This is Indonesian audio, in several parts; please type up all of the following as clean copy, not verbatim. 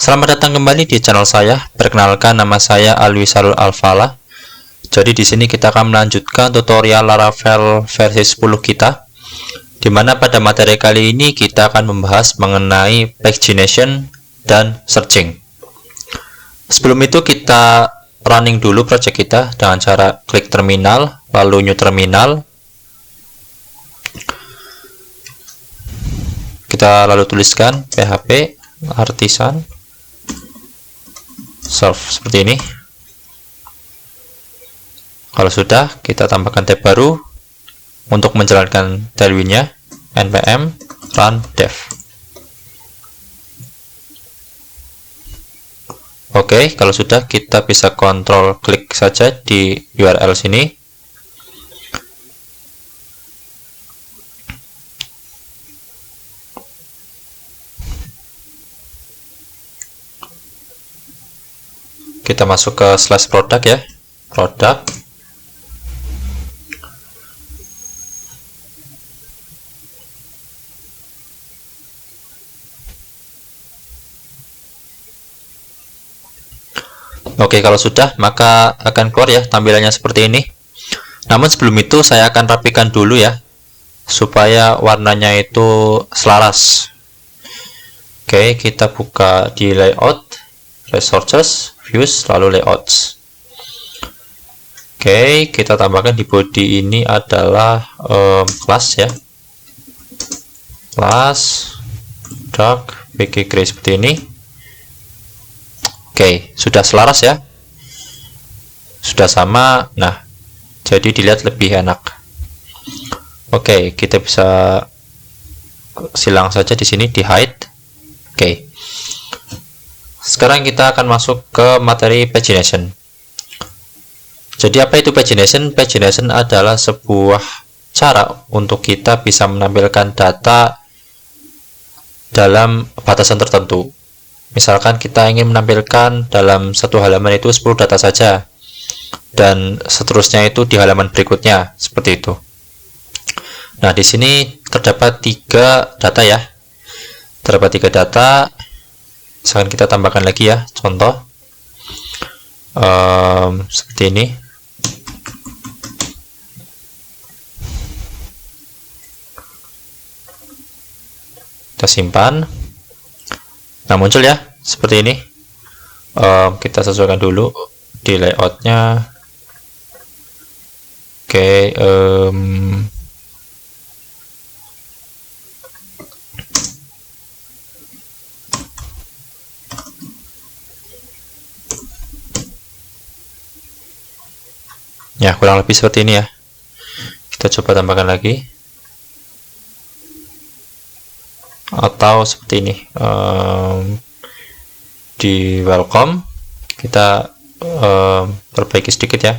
Selamat datang kembali di channel saya. Perkenalkan, nama saya Alwisarul Alfala. Jadi di sini kita akan melanjutkan tutorial Laravel versi 10 kita. Dimana pada materi kali ini kita akan membahas mengenai pagination dan searching. Sebelum itu kita running dulu project kita dengan cara klik terminal, lalu new terminal. Kita lalu tuliskan php artisan serve seperti ini. Kalau sudah, kita tambahkan tab baru untuk menjalankan tailwind-nya, npm run dev. Oke, kalau sudah, kita bisa kontrol klik saja di URL sini. Kita masuk ke slash product ya, product. Oke, kalau sudah, maka akan keluar ya tampilannya seperti ini. Namun sebelum itu saya akan rapikan dulu ya, supaya warnanya itu selaras. Oke, kita buka di layout, resources, views, lalu layouts. Oke, kita tambahkan di body ini adalah class ya, class dark bg gray seperti ini. Oke, sudah selaras ya, sudah sama. Nah, jadi dilihat lebih enak. Oke, kita bisa silang saja di sini, di hide. Oke, sekarang kita akan masuk ke materi pagination. Jadi apa itu pagination? Pagination adalah sebuah cara untuk kita bisa menampilkan data dalam batasan tertentu. Misalkan kita ingin menampilkan dalam satu halaman itu 10 data saja, dan seterusnya itu di halaman berikutnya, seperti itu. Nah, di sini terdapat 3 data ya. Terdapat 3 data. Misalkan kita tambahkan lagi ya, contoh seperti ini. Kita simpan. Nah, muncul ya seperti ini. Kita sesuaikan dulu di layoutnya. Oke, ya, kurang lebih seperti ini ya. Kita coba tambahkan lagi, atau seperti ini. Di welcome kita perbaiki sedikit ya.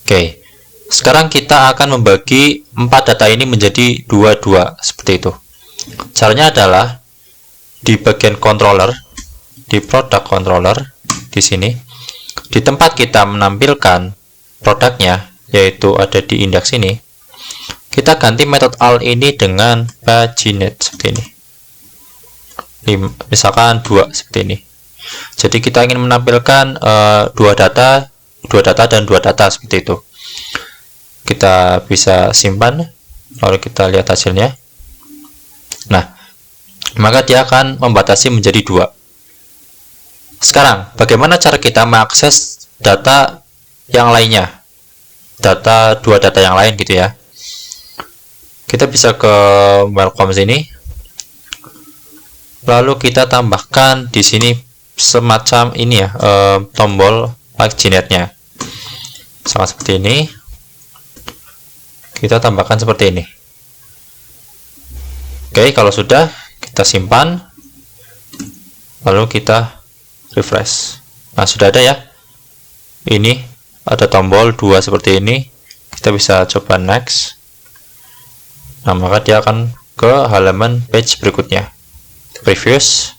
Oke, sekarang kita akan membagi 4 data ini menjadi 2 seperti itu. Caranya adalah di bagian controller, di product controller di sini, di tempat kita menampilkan produknya, yaitu ada di indeks ini, kita ganti method al ini dengan paginate seperti ini. Misalkan 2 seperti ini. Jadi kita ingin menampilkan 2 data dan 2 data seperti itu. Kita bisa simpan, lalu kita lihat hasilnya. Nah, maka dia akan membatasi menjadi 2. Sekarang, bagaimana cara kita mengakses data yang lainnya? 2 data yang lain gitu ya. Kita bisa ke welcome sini. Lalu kita tambahkan di sini semacam ini ya, tombol paginate-nya. Sama seperti ini. Kita tambahkan seperti ini. Oke, kalau sudah, kita simpan. Lalu kita refresh. Nah, sudah ada ya. Ini ada tombol 2 seperti ini. Kita bisa coba next. Nah, maka dia akan ke halaman page berikutnya. Previous.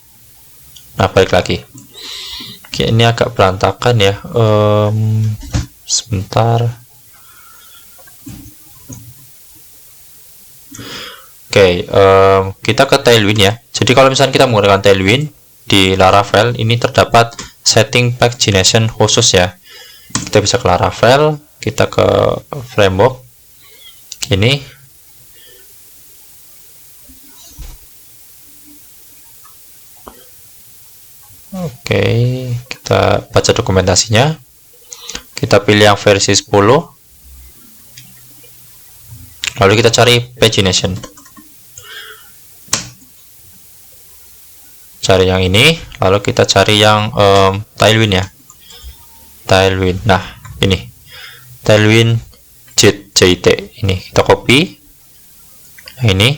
Nah, balik lagi. Oke, ini agak berantakan ya. Sebentar. Oke, kita ke Tailwind ya. Jadi kalau misalnya kita menggunakan Tailwind di Laravel, ini terdapat setting pagination khusus ya. Kita bisa ke Laravel, kita ke framework ini. Oke, kita baca dokumentasinya. Kita pilih yang versi 10. Lalu kita cari pagination. Cari yang ini, lalu kita cari yang Tailwind ya. Tailwind. Nah, ini. Tailwind JIT. Ini kita copy. Nah, ini.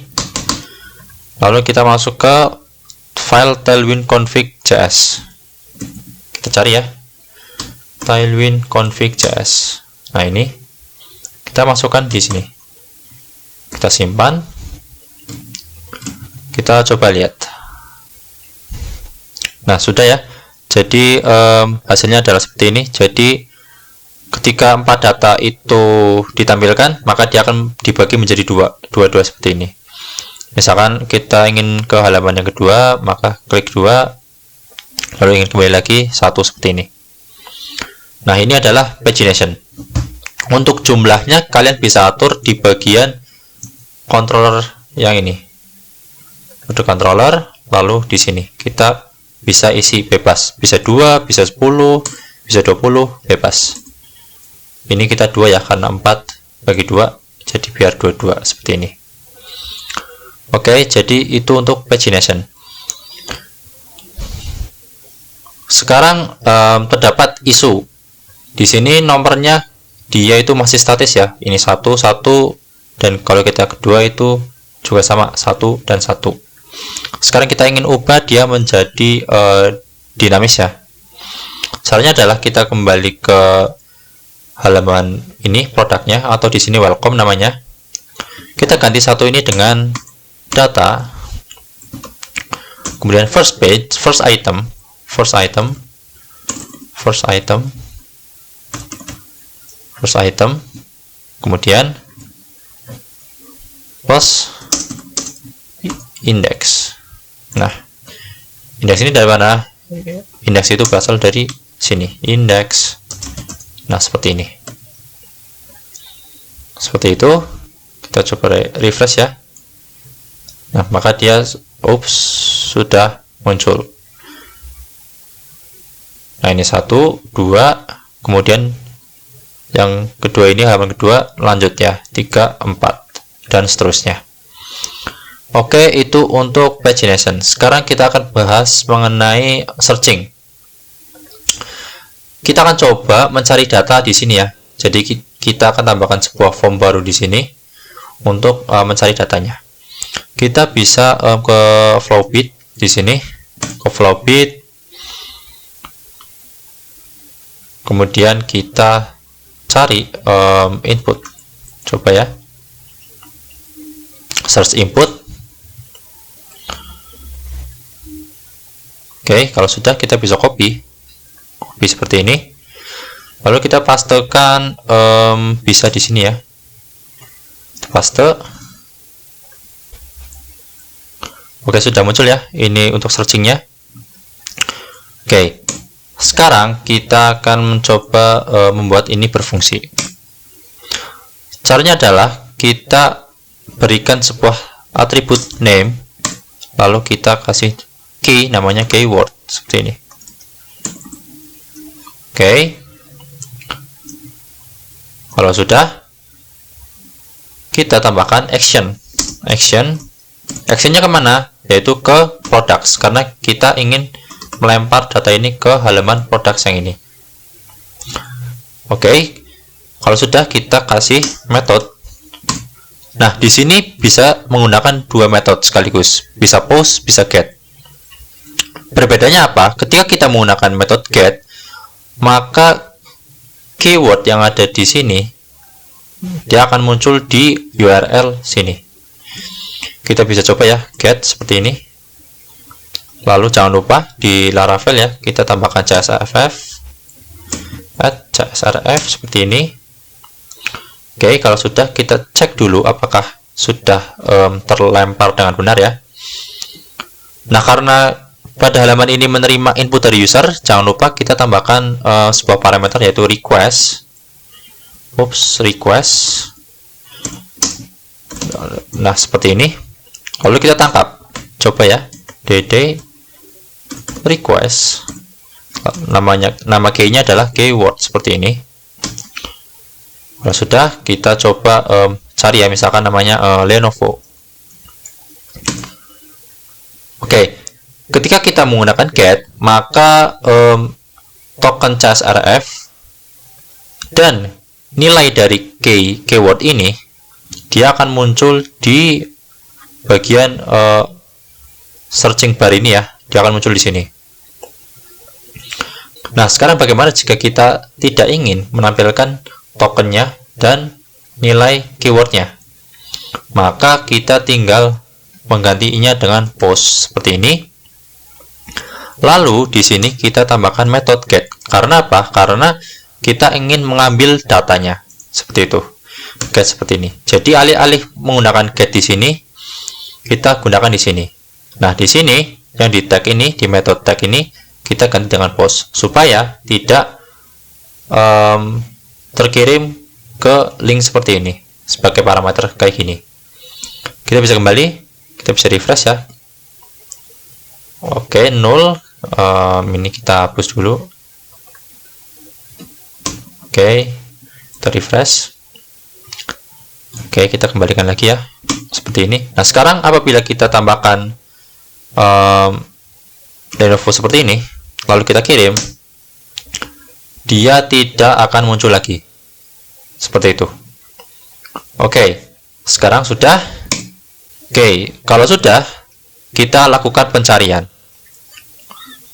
Lalu kita masuk ke file tailwind config.js. Kita cari ya. Tailwind config.js. Nah, ini. Kita masukkan di sini. Kita simpan. Kita coba lihat. Nah, sudah ya. Jadi hasilnya adalah seperti ini. Jadi ketika 4 data itu ditampilkan, maka dia akan dibagi menjadi dua seperti ini. Misalkan kita ingin ke halaman yang kedua, maka klik 2, lalu ingin kembali lagi 1 seperti ini. Nah, ini adalah pagination. Untuk jumlahnya kalian bisa atur di bagian controller yang ini. Untuk controller, lalu di sini kita bisa isi bebas, bisa 2, bisa 10, bisa 20, bebas. Ini kita 2 ya, karena 4 bagi 2, jadi biar 22 seperti ini. Oke, jadi itu untuk pagination. Sekarang terdapat isu. Di sini nomornya dia itu masih statis ya. Ini 1, 1, dan kalau kita kedua itu juga sama 1 dan 1. Sekarang kita ingin ubah dia menjadi dinamis ya. Caranya adalah kita kembali ke halaman ini produknya, atau di sini welcome namanya. Kita ganti satu ini dengan data, kemudian first page, first item, kemudian plus index. Nah, indeks ini dari mana? Indeks itu berasal dari sini, indeks. Nah, seperti ini. Seperti itu. Kita coba refresh ya. Nah, maka dia sudah muncul. Nah, ini 1, 2, kemudian yang kedua ini halaman kedua lanjut ya, 3, 4 dan seterusnya. Oke, itu untuk pagination. Sekarang kita akan bahas mengenai searching. Kita akan coba mencari data di sini ya. Jadi kita akan tambahkan sebuah form baru di sini untuk mencari datanya. Kita bisa ke Flowbit di sini, ke Flowbit. Kemudian kita cari input. Coba ya. Search input. Oke, kalau sudah kita bisa copy seperti ini. Lalu kita pastekan bisa di sini ya. Paste. Oke, sudah muncul ya. Ini untuk searchingnya. Oke, sekarang kita akan mencoba membuat ini berfungsi. Caranya adalah kita berikan sebuah atribut name, lalu kita kasih key, namanya keyword seperti ini. Oke, kalau sudah, kita tambahkan actionnya kemana? Yaitu ke products, karena kita ingin melempar data ini ke halaman products yang ini. Oke, kalau sudah, kita kasih method. Nah, di sini bisa menggunakan dua metode sekaligus, bisa post, bisa get. Perbedaannya apa? Ketika kita menggunakan metode get, maka keyword yang ada di sini dia akan muncul di URL sini. Kita bisa coba ya, get seperti ini. Lalu jangan lupa di Laravel ya, kita tambahkan CSRF, add CSRF seperti ini. Oke, kalau sudah, kita cek dulu apakah sudah terlempar dengan benar ya. Nah, karena pada halaman ini menerima input dari user, jangan lupa kita tambahkan sebuah parameter yaitu request. Request. Nah, seperti ini. Lalu kita tangkap. Coba ya, dd request. Nama key-nya adalah keyword seperti ini. Kalau sudah, kita coba cari ya, misalkan namanya Lenovo. Oke, ketika kita menggunakan get, maka token CSRF dan nilai dari keyword ini dia akan muncul di bagian searching bar ini ya, dia akan muncul di sini. Nah, sekarang bagaimana jika kita tidak ingin menampilkan tokennya dan nilai keywordnya? Maka kita tinggal menggantinya dengan post seperti ini. Lalu di sini kita tambahkan metode get. Karena apa? Karena kita ingin mengambil datanya seperti itu. Get seperti ini. Jadi alih-alih menggunakan get di sini, kita gunakan di sini. Nah, di sini yang di tag ini, di metode tag ini, kita ganti dengan post supaya tidak terkirim ke link seperti ini sebagai parameter kayak gini. Kita bisa kembali, kita bisa refresh ya. Oke, 0. Ini kita hapus dulu. Oke, kita refresh. Oke, kita kembalikan lagi ya, seperti ini. Nah, sekarang apabila kita tambahkan Lenovo seperti ini, lalu kita kirim, dia tidak akan muncul lagi seperti itu. Oke, sekarang sudah. Oke, kalau sudah, kita lakukan pencarian.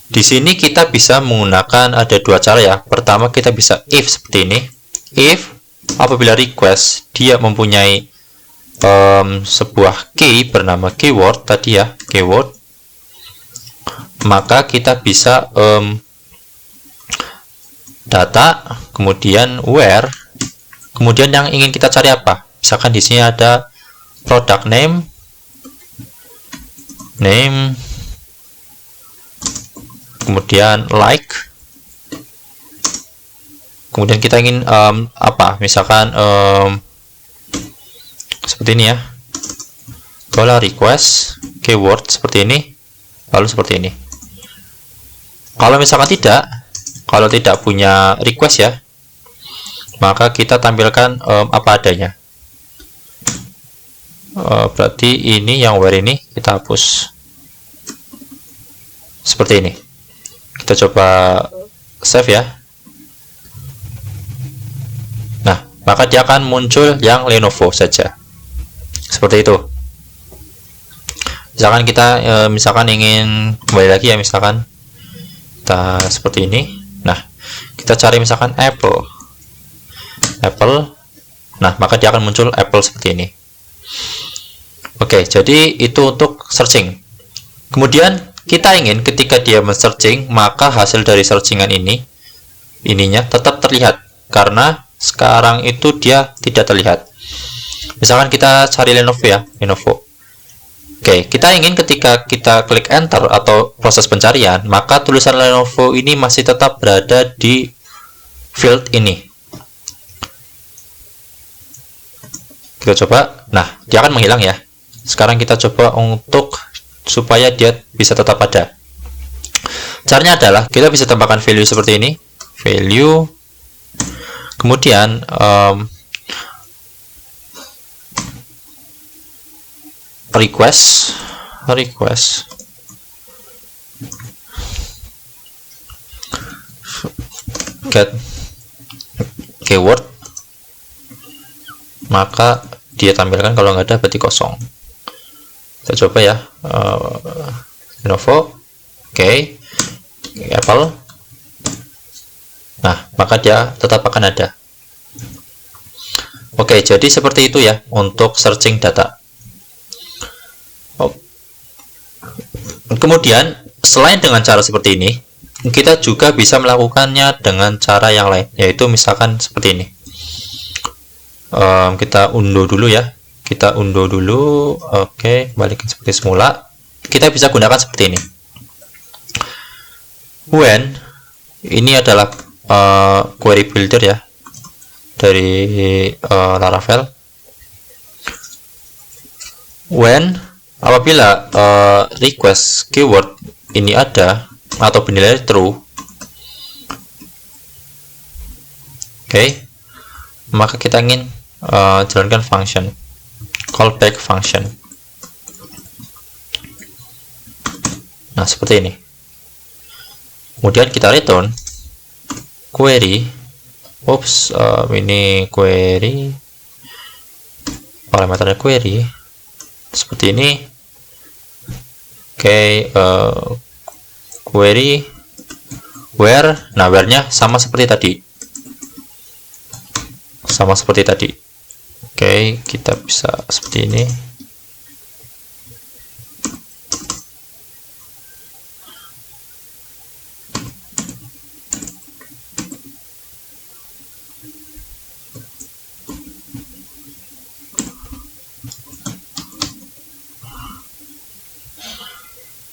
Di sini kita bisa menggunakan ada dua cara ya. Pertama, kita bisa if seperti ini. If apabila request dia mempunyai sebuah key bernama keyword tadi ya, keyword, maka kita bisa data, kemudian where, kemudian yang ingin kita cari apa. Misalkan di sini ada product name, kemudian like, kemudian kita ingin apa, misalkan seperti ini ya, dollar request keyword seperti ini, lalu seperti ini. Kalau misalkan kalau tidak punya request ya, maka kita tampilkan apa adanya. Berarti ini yang where ini kita hapus seperti ini. Kita coba save ya. Nah, maka dia akan muncul yang Lenovo saja seperti itu. Misalkan kita misalkan ingin kembali lagi ya, misalkan kita seperti ini. Nah, kita cari misalkan Apple. Nah, maka dia akan muncul Apple seperti ini. Oke, jadi itu untuk searching. Kemudian kita ingin ketika dia men-searching, maka hasil dari searchingan ininya tetap terlihat, karena sekarang itu dia tidak terlihat. Misalkan kita cari Lenovo ya, Lenovo. Oke, kita ingin ketika kita klik enter atau proses pencarian, maka tulisan Lenovo ini masih tetap berada di field ini. Kita coba. Nah, dia akan menghilang ya. Sekarang kita coba untuk supaya dia bisa tetap ada. Caranya adalah kita bisa tambahkan value seperti ini, value, kemudian request get keyword, maka dia tampilkan, kalau nggak ada berarti kosong. Kita coba ya, Lenovo, oke, Apple. Nah, maka dia tetap akan ada. Oke, jadi seperti itu ya untuk searching data. Kemudian Selain dengan cara seperti ini, kita juga bisa melakukannya dengan cara yang lain, yaitu misalkan seperti ini. Kita undo dulu ya, kita undo dulu. Oke, balikin seperti semula. Kita bisa gunakan seperti ini. When, ini adalah query builder ya dari Laravel. When, apabila request keyword ini ada atau bernilai true, oke, maka kita ingin jalankan function callback function. Nah, seperti ini. Kemudian kita return query. Ini query, parameternya query seperti ini. Oke, query where. Nah, where-nya sama seperti tadi. Oke, kita bisa seperti ini.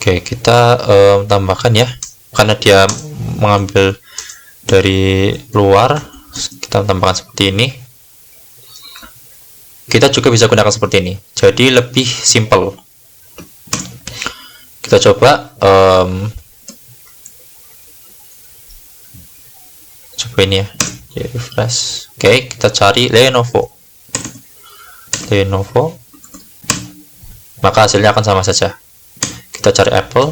Oke, kita tambahkan ya, karena dia mengambil dari luar, kita tambahkan seperti ini. Kita juga bisa gunakan seperti ini, jadi lebih simple. Kita coba ini ya, refresh. Oke, kita cari Lenovo, maka hasilnya akan sama saja. Kita cari Apple.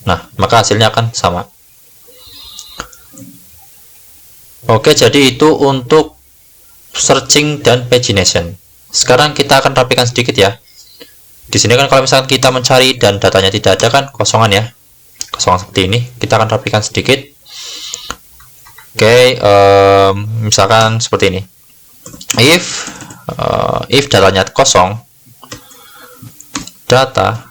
Nah, maka hasilnya akan sama. Oke, jadi itu untuk searching dan pagination. Sekarang kita akan rapikan sedikit ya. Di sini kan kalau misalkan kita mencari dan datanya tidak ada kan kosongan ya, kosongan seperti ini. Kita akan rapikan sedikit. Oke, misalkan seperti ini. If datanya kosong, data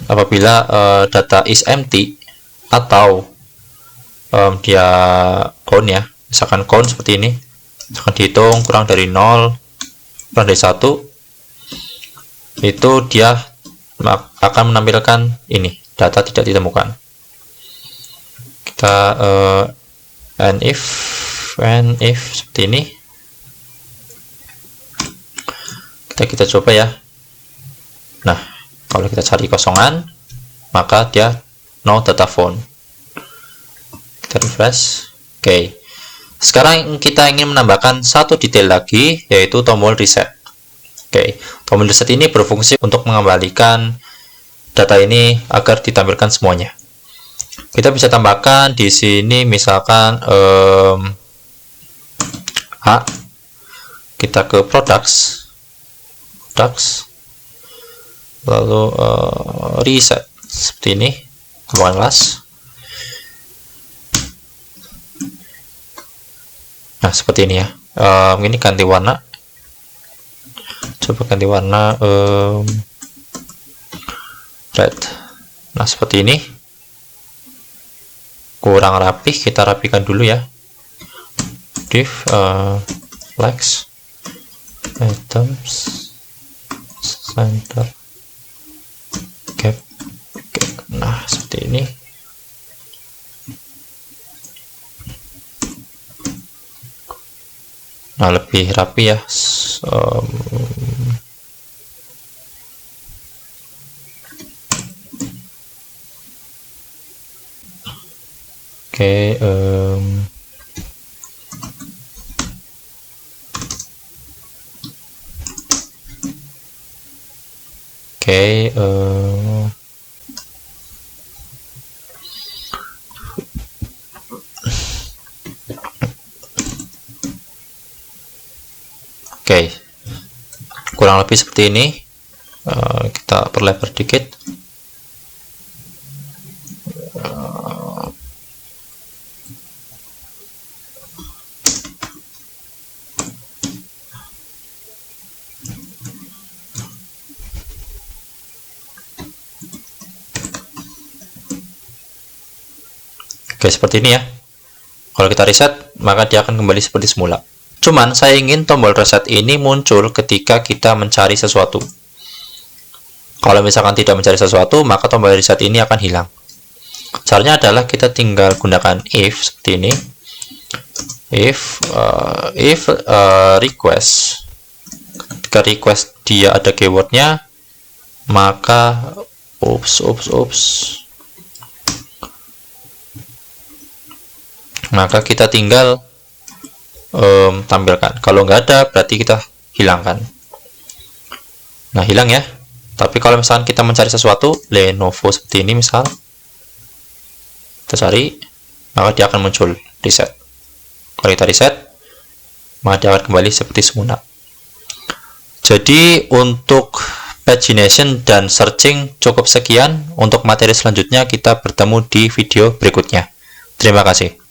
apabila data is empty atau dia count ya, misalkan count seperti ini, misalkan dihitung kurang dari 0, kurang dari 1, itu dia akan menampilkan ini, data tidak ditemukan. Kita and if seperti ini. Kita coba ya. Nah, kalau kita cari kosongan, maka dia no data found. Kita refresh. Oke. Sekarang kita ingin menambahkan satu detail lagi, yaitu tombol reset. Oke, tombol reset ini berfungsi untuk mengembalikan data ini agar ditampilkan semuanya. Kita bisa tambahkan di sini misalkan kita ke products, lalu reset seperti ini, tambahkan kelas. Nah, seperti ini ya. Ini ganti warna, coba ganti warna red. Nah, seperti ini. Kurang rapih, kita rapikan dulu ya. Div flex items center gap. Nah, seperti ini. Nah, lebih rapi ya. Oke, kurang lebih seperti ini. Kita perlebar dikit. Oke, seperti ini ya. Kalau kita reset, maka dia akan kembali seperti semula. Cuman saya ingin tombol reset ini muncul ketika kita mencari sesuatu. Kalau misalkan tidak mencari sesuatu, maka tombol reset ini akan hilang. Caranya adalah kita tinggal gunakan if seperti ini. If request, ketika request dia ada keywordnya, maka maka kita tinggal tampilkan. Kalau nggak ada, berarti kita hilangkan. Nah, hilang ya. Tapi kalau misalkan kita mencari sesuatu, Lenovo seperti ini misal, kita cari, maka dia akan muncul reset. Kalau kita reset, maka dia akan kembali seperti semula. Jadi untuk pagination dan searching cukup sekian. Untuk materi selanjutnya kita bertemu di video berikutnya. Terima kasih.